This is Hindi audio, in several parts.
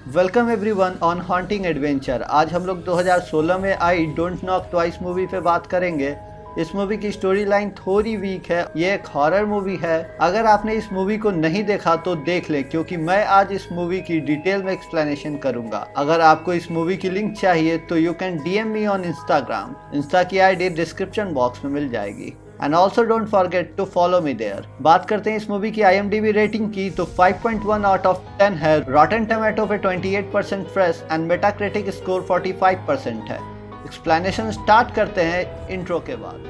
Welcome everyone on haunting adventure. आज हम लोग 2016 में I don't knock twice movie पे बात करेंगे। इस मूवी की स्टोरी लाइन थोड़ी वीक है, ये एक हॉरर मूवी है। अगर आपने इस मूवी को नहीं देखा तो देख ले, क्योंकि मैं आज इस मूवी की डिटेल में एक्सप्लेनेशन करूंगा। अगर आपको इस मूवी की लिंक चाहिए तो you can DM me on Instagram. Insta की आईडी डिस्क्रिप्शन बॉक्स में मिल जाएगी। And also don't forget to follow me there. बात करते हैं इस मूवी की IMDb रेटिंग की तो 5.1 आउट ऑफ 10 है। रॉटन टोमेटो पे 28% फ्रेश एंड मेटाक्रिटिक स्कोर 45% है। एक्सप्लेनेशन स्टार्ट करते हैं इंट्रो के बाद।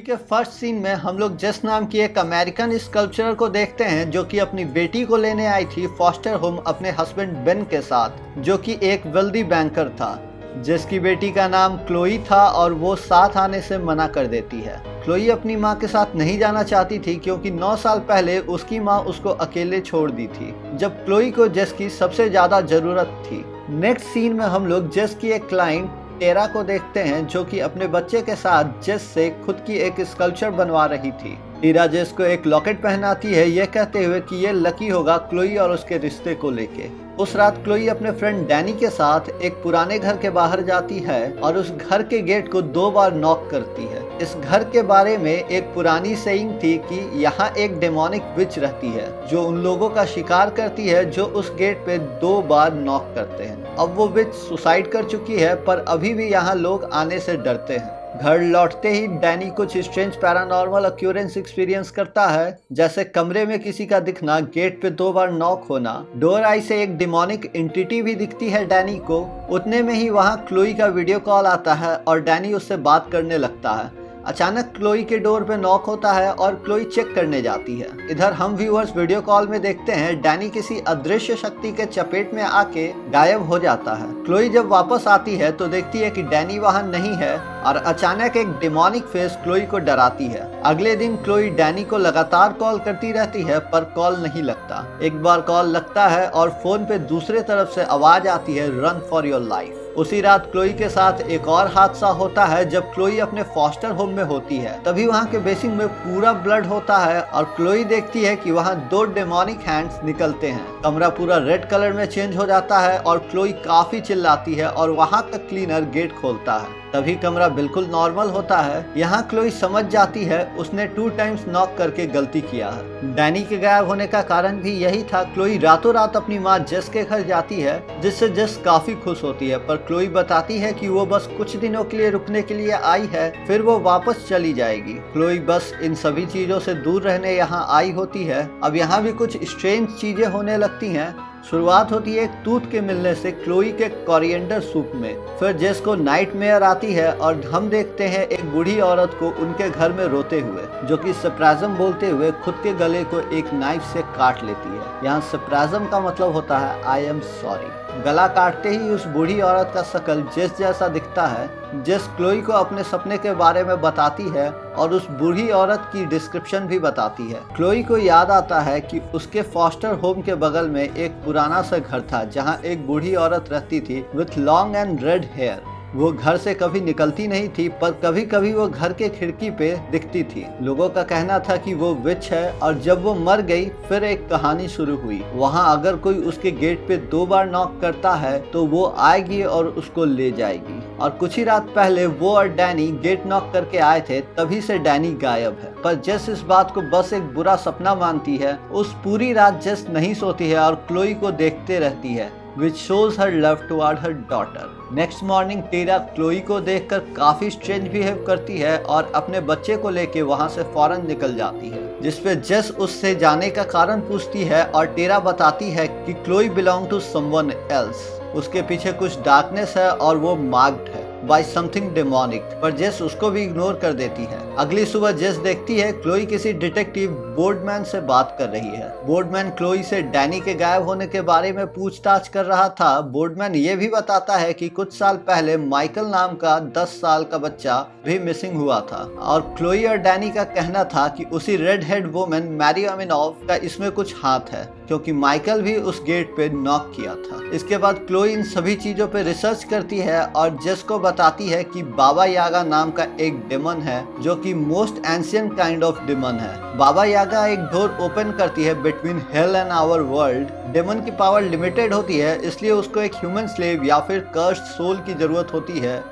के फर्स्ट सीन में हम लोग जेस नाम की एक अमेरिकन स्कल्पचरर को देखते हैं, जो कि अपनी बेटी को लेने आई थी फॉस्टर होम अपने हस्बैंड बेन के साथ, जो कि एक वेल्दी बैंकर था। जेस की बेटी का नाम क्लोई था और वो साथ आने से मना कर देती है। क्लोई अपनी माँ के साथ नहीं जाना चाहती थी, क्योंकि 9 साल पहले उसकी माँ उसको अकेले छोड़ दी थी, जब क्लोई को जेस की सबसे ज्यादा जरूरत थी। नेक्स्ट सीन में हम लोग जेस की एक क्लाइंट टेरा को देखते हैं, जो कि अपने बच्चे के साथ जेस से खुद की एक स्कल्पचर बनवा रही थी। टेरा जेस को एक लॉकेट पहनाती है, ये कहते हुए कि ये लकी होगा क्लोई और उसके रिश्ते को लेके। उस रात क्लोई अपने फ्रेंड डैनी के साथ एक पुराने घर के बाहर जाती है और उस घर के गेट को 2 बार नॉक करती है। इस घर के बारे में एक पुरानी सेइंग थी कि यहाँ एक डेमोनिक विच रहती है, जो उन लोगों का शिकार करती है जो उस गेट पे 2 बार नॉक करते हैं। अब वो विच सुसाइड कर चुकी है, पर अभी भी यहाँ लोग आने से डरते हैं। घर लौटते ही डैनी कुछ स्ट्रेंज पैरानॉर्मल अक्यूरेंस एक्सपीरियंस करता है, जैसे कमरे में किसी का दिखना, गेट पे 2 बार नॉक होना, डोर आई से एक डिमोनिक एंटिटी भी दिखती है डैनी को। उतने में ही वहाँ क्लोई का वीडियो कॉल आता है और डैनी उससे बात करने लगता है। अचानक क्लोई के डोर पे नॉक होता है और क्लोई चेक करने जाती है। इधर हम व्यूअर्स वीडियो कॉल में देखते हैं डैनी किसी अदृश्य शक्ति के चपेट में आके गायब हो जाता है। क्लोई जब वापस आती है तो देखती है कि डैनी वहाँ नहीं है और अचानक एक डेमोनिक फेस क्लोई को डराती है। अगले दिन क्लोई डैनी को लगातार कॉल करती रहती है, पर कॉल नहीं लगता। एक बार कॉल लगता है और फोन पे दूसरे तरफ से आवाज आती है, रन फॉर योर लाइफ। उसी रात क्लोई के साथ एक और हादसा होता है जब क्लोई अपने फॉस्टर होम में होती है। तभी वहाँ के बेसिन में पूरा ब्लड होता है और क्लोई देखती है कि वहाँ 2 डेमोनिक हैंड्स निकलते हैं। कमरा पूरा रेड कलर में चेंज हो जाता है और क्लोई काफी चिल्लाती है और वहाँ का क्लीनर गेट खोलता है। तभी कमरा बिल्कुल नॉर्मल होता है। यहाँ क्लोई समझ जाती है उसने 2 टाइम्स नॉक करके गलती किया है। डैनी के गायब होने का कारण भी यही था। क्लोई रातों रात अपनी माँ जेस के घर जाती है, जिससे जेस काफी खुश होती है, पर क्लोई बताती है कि वो बस कुछ दिनों के लिए रुकने के लिए आई है, फिर वो वापस चली जाएगी। क्लोई बस इन सभी चीजों से दूर रहने यहाँ आई होती है। अब यहाँ भी कुछ स्ट्रेंज चीजें होने लगती हैं। शुरुआत होती है एक तूत के मिलने से क्लोई के कोरिएंडर सूप में। फिर जेस को नाइटमेयर आती है और हम देखते हैं एक बूढ़ी औरत को उनके घर में रोते हुए, जो कि सरप्राइज्म बोलते हुए खुद के गले को एक नाइफ से काट लेती है। यहाँ सरप्राइज्म का मतलब होता है आई एम सॉरी। गला काटते ही उस बूढ़ी औरत का शक्ल जेस जैसा दिखता है। जेस क्लोई को अपने सपने के बारे में बताती है और उस बूढ़ी औरत की डिस्क्रिप्शन भी बताती है। क्लोई को याद आता है कि उसके फॉस्टर होम के बगल में एक पुराना सा घर था, जहां एक बूढ़ी औरत रहती थी with long and red hair. वो घर से कभी निकलती नहीं थी, पर कभी कभी वो घर के खिड़की पे दिखती थी। लोगों का कहना था कि वो विच है, और जब वो मर गई फिर एक कहानी शुरू हुई। वहाँ अगर कोई उसके गेट पे 2 बार नॉक करता है तो वो आएगी और उसको ले जाएगी। और कुछ ही रात पहले वो और डैनी गेट नॉक करके आए थे, तभी से डैनी गायब है। पर जेस इस बात को बस एक बुरा सपना मानती है। उस पूरी रात जेस नहीं सोती है और क्लोई को देखते रहती है, which shows her love toward her daughter. Next morning Terra Chloe को देखकर काफी स्ट्रेंज बिहेव करती है और अपने बच्चे को लेके वहाँ से फौरन निकल जाती है, जिसपे जेस उससे जाने का कारण पूछती है और टेरा बताती है कि Chloe belong to someone else. उसके पीछे कुछ डार्कनेस है और वो मार्क्ड है। बाय समथिंग डेमोनिक, पर जेस उसको भी इग्नोर कर देती है। अगली सुबह जेस देखती है क्लोई किसी डिटेक्टिव बोर्डमैन से बात कर रही है। बोर्डमैन क्लोई से डैनी के गायब होने के बारे में पूछताछ कर रहा था। बोर्डमैन ये भी बताता है कि कुछ साल पहले माइकल नाम का 10 साल का बच्चा भी मिसिंग हुआ था और क्लोई और डैनी का कहना था कि उसी रेड हेड वुमन मैरी अमिनोव का इसमें कुछ हाथ है, क्योंकि माइकल भी उस गेट पे नॉक किया था। इसके बाद क्लोई इन सभी चीजों पे रिसर्च करती है और जेस को बताती है कि बाबा यागा नाम का एक डेमन है जो कि most ancient kind of demon है। बाबा यागा एक डोर ओपन करती है between hell and our world. Demon की पावर लिमिटेड होती है, इसलिए उसको एक ह्यूमन स्लेव या फिर कर्स्ड सोल की जरूरत होती है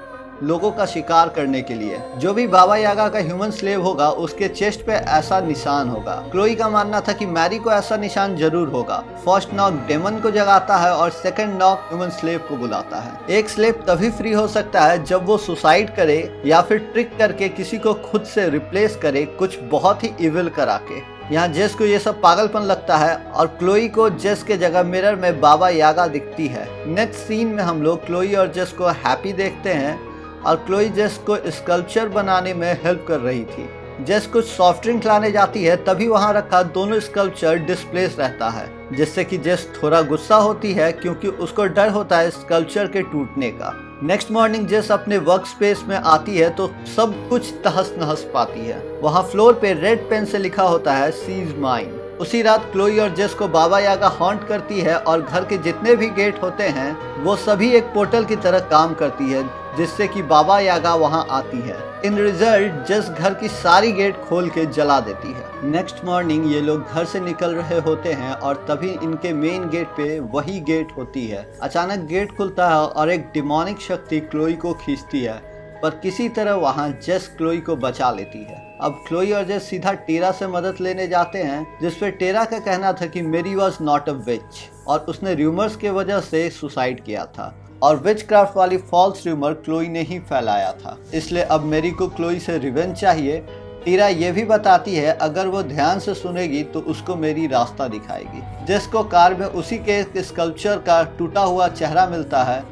लोगों का शिकार करने के लिए। जो भी बाबा यागा का ह्यूमन स्लेव होगा उसके चेस्ट पे ऐसा निशान होगा। क्लोई का मानना था कि मैरी को ऐसा निशान जरूर होगा। फर्स्ट नॉक डेमन को जगाता है और सेकंड नॉक ह्यूमन स्लेव को बुलाता है। एक स्लेव तभी फ्री हो सकता है जब वो सुसाइड करे या फिर ट्रिक करके किसी को खुद से रिप्लेस करे, कुछ बहुत ही इविल करा के। यहाँ जेस को ये सब पागलपन लगता है और क्लोई को जेस के जगह मिरर में बाबा यागा दिखती है। नेक्स्ट सीन में हम लोग क्लोई और जेस को हैप्पी देखते हैं और क्लोई जेस को स्कल्पचर बनाने में हेल्प कर रही थी। जेस कुछ सॉफ्ट ड्रिंक लाने जाती है, तभी वहां रखा दोनों स्कल्पचर डिस्प्लेस रहता है, जिससे कि जेस थोड़ा गुस्सा होती है क्योंकि उसको डर होता है स्कल्पचर के टूटने का। नेक्स्ट मॉर्निंग जेस अपने वर्क स्पेस में आती है तो सब कुछ तहस नहस पाती है। वहाँ फ्लोर पे रेड पेन से लिखा होता है सी इज माइन। उसी रात क्लोई और जेस को बाबा यागा हॉन्ट करती है और घर के जितने भी गेट होते हैं वो सभी एक पोर्टल की तरह काम करती है, जिससे कि बाबा यागा वहां आती है। इन रिजल्ट जेस घर की सारी गेट खोल के जला देती है। नेक्स्ट मॉर्निंग ये लोग घर से निकल रहे होते हैं और तभी इनके मेन गेट पे वही गेट होती है। अचानक गेट खुलता है और एक डिमोनिक शक्ति क्लोई को खींचती है, पर किसी तरह वहां जेस क्लोई को बचा लेती है। अब क्लोई और जेस सीधा टेरा से मदद लेने जाते हैं, जिसपे टेरा का कहना था कि मेरी वॉज नॉट अ विच और उसने र्यूमर्स के वजह से सुसाइड किया था और विच क्राफ्ट वाली फॉल्स र्यूमर क्लोई ने ही फैलाया था, इसलिए अब मेरी को क्लोई से रिवेंज चाहिए। टीरा ये भी बताती है अगर वो ध्यान से सुनेगी तो उसको मेरी रास्ता दिखाएगी। जेस को कार में उसी के स्कल्पचर का टूटा हुआ चेहरा मिलता है,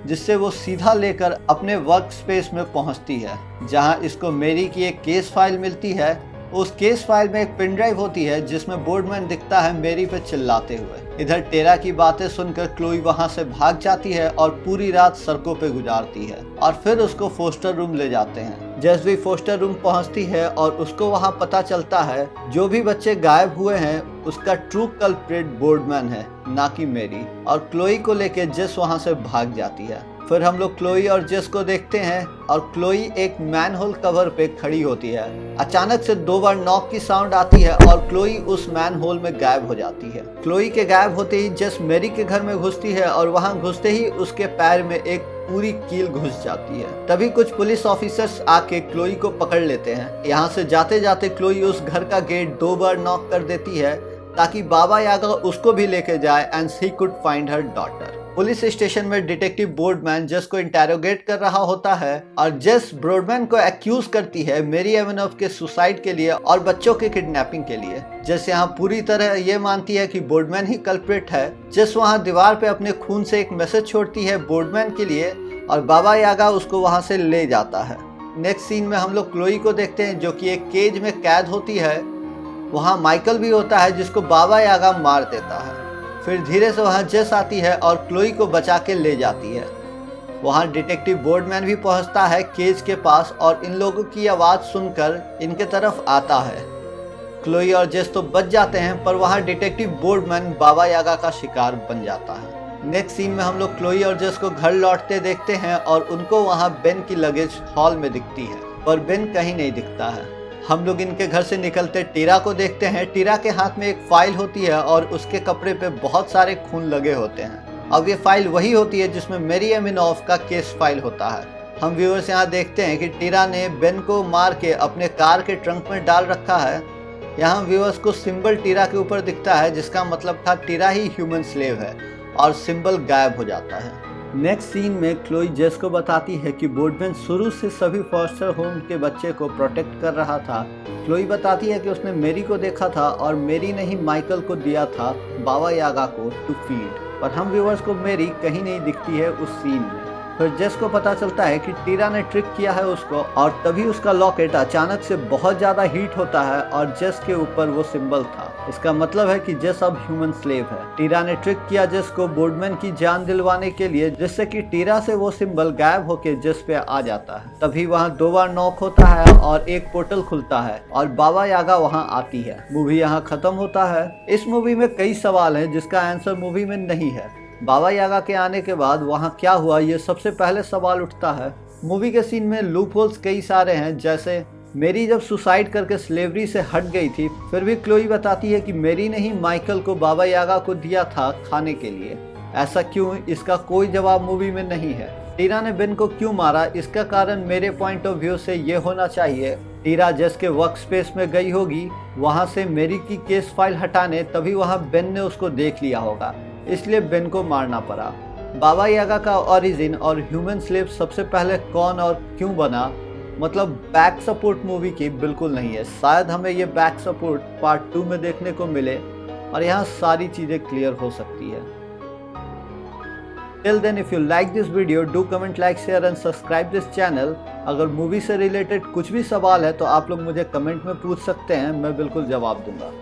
जिससे वो सीधा लेकर अपने वर्क स्पेस में पहुंचती है, जहां इसको मेरी की एक केस फाइल मिलती है। उस केस फाइल में एक पेन ड्राइव होती है जिसमें बोर्डमैन दिखता है मेरी पे चिल्लाते हुए। इधर टेरा की बातें सुनकर क्लोई वहां से भाग जाती है और पूरी रात सड़कों पे गुजारती है और फिर उसको फोस्टर रूम ले जाते हैं। जेस भी फोस्टर रूम पहुंचती है और उसको वहां पता चलता है जो भी बच्चे गायब हुए हैं उसका ट्रू कल्प्रिट बोर्डमैन है, ना कि मेरी। और क्लोई को लेके जेस वहां से भाग जाती है। फिर हम लोग क्लोई और जेस को देखते हैं और क्लोई एक मैनहोल कवर पे खड़ी होती है। अचानक से 2 बार नॉक की साउंड आती है और क्लोई उस मैनहोल में गायब हो जाती है। क्लोई के गायब होते ही जेस मेरी के घर में घुसती है और वहां घुसते ही उसके पैर में एक पूरी कील घुस जाती है। तभी कुछ पुलिस ऑफिसर्स आके क्लोई को पकड़ लेते हैं। यहाँ से जाते जाते क्लोई उस घर का गेट 2 बार नॉक कर देती है ताकि बाबा यागा उसको भी लेके जाए and she could find her daughter. Police station में डिटेक्टिव बोर्डमैन जेस को इंटेरोगेट कर रहा होता है और जेस बोर्डमैन को एक्यूज करती है मेरी एमिनोव के सुसाइड के लिए और बच्चों के किडनैपिंग के लिए। जेस यहाँ पूरी तरह ये मानती है कि बोर्डमैन ही कल्प्रिट है। जेस वहाँ दीवार पे अपने खून से एक मैसेज छोड़ती है बोर्डमैन के लिए और बाबा यागा उसको वहाँ से ले जाता है। नेक्स्ट सीन में हम लोग क्लोई को देखते हैं जो कि एक केज में कैद होती है। वहाँ माइकल भी होता है जिसको बाबा यागा मार देता है। फिर धीरे से वहाँ जेस आती है और क्लोई को बचा के ले जाती है। वहाँ डिटेक्टिव बोर्डमैन भी पहुँचता है केज के पास और इन लोगों की आवाज़ सुनकर इनके तरफ आता है। क्लोई और जेस तो बच जाते हैं, पर वहाँ डिटेक्टिव बोर्डमैन बाबा यागा का शिकार बन जाता है। नेक्स्ट सीन में हम लोग क्लोई और जेस को घर लौटते देखते हैं और उनको वहाँ बेन की लगेज हॉल में दिखती है, पर बेन कहीं नहीं दिखता है। हम लोग इनके घर से निकलते टीरा को देखते हैं। टीरा के हाथ में एक फाइल होती है और उसके कपड़े पे बहुत सारे खून लगे होते हैं। अब ये फाइल वही होती है जिसमें मेरी एमिनोव का केस फाइल होता है। हम व्यूअर्स यहाँ देखते हैं कि टीरा ने बेन को मार के अपने कार के ट्रंक में डाल रखा है। यहाँ व्यूअर्स को सिंबल टीरा के ऊपर दिखता है, जिसका मतलब था टीरा ही ह्यूमन स्लेव है, और सिंबल गायब हो जाता है। नेक्स्ट सीन में क्लोई जेस को बताती है कि बोर्डमैन शुरू से सभी फॉस्टर होम के बच्चे को प्रोटेक्ट कर रहा था। क्लोई बताती है कि उसने मेरी को देखा था और मेरी ने ही माइकल को दिया था बाबा यागा को टू फीड, पर हम व्यूअर्स को मेरी कहीं नहीं दिखती है उस सीन में। फिर जेस को पता चलता है कि टीरा ने ट्रिक किया है उसको और तभी उसका लॉकेट अचानक से बहुत ज्यादा हीट होता है और जेस के ऊपर वो सिंबल था। इसका मतलब है कि जेस अब ह्यूमन स्लेव है। टीरा ने ट्रिक किया जेस को बोर्डमैन की जान दिलवाने के लिए, जिससे कि टीरा से वो सिंबल गायब होके जेस पे आ जाता है। तभी वहाँ 2 बार नॉक होता है और एक पोर्टल खुलता है और बाबा यागा वहाँ आती है। मूवी यहाँ खत्म होता है। इस मूवी में कई सवाल हैं जिसका आंसर मूवी में नहीं है। बाबा यागा के आने के बाद वहाँ क्या हुआ, ये सबसे पहले सवाल उठता है। मूवी के सीन में लूप होल्स कई सारे हैं, जैसे मेरी जब सुसाइड करके स्लेवरी से हट गई थी, फिर भी क्लोई बताती है कि मेरी ने ही माइकल को बाबा यागा को दिया था खाने के लिए। ऐसा क्यों, इसका कोई जवाब मूवी में नहीं है। टीरा ने बेन को क्यों मारा, इसका कारण मेरे पॉइंट ऑफ व्यू से ये होना चाहिए, टीरा जेस के वर्क स्पेस में गई होगी वहाँ से मेरी की केस फाइल हटाने, तभी वहाँ बेन ने उसको देख लिया होगा, इसलिए बेन को मारना पड़ा। बाबा यागा का ओरिजिन और ह्यूमन स्लेव सबसे पहले कौन और क्यों बना, मतलब बैक सपोर्ट मूवी की बिल्कुल नहीं है। शायद हमें ये बैक सपोर्ट पार्ट 2 में देखने को मिले और यहाँ सारी चीज़ें क्लियर हो सकती है। Till then, if you like this video, do comment, like, share and subscribe this channel। अगर मूवी से रिलेटेड कुछ भी सवाल है तो आप लोग मुझे कमेंट में पूछ सकते हैं, मैं बिल्कुल जवाब दूंगा।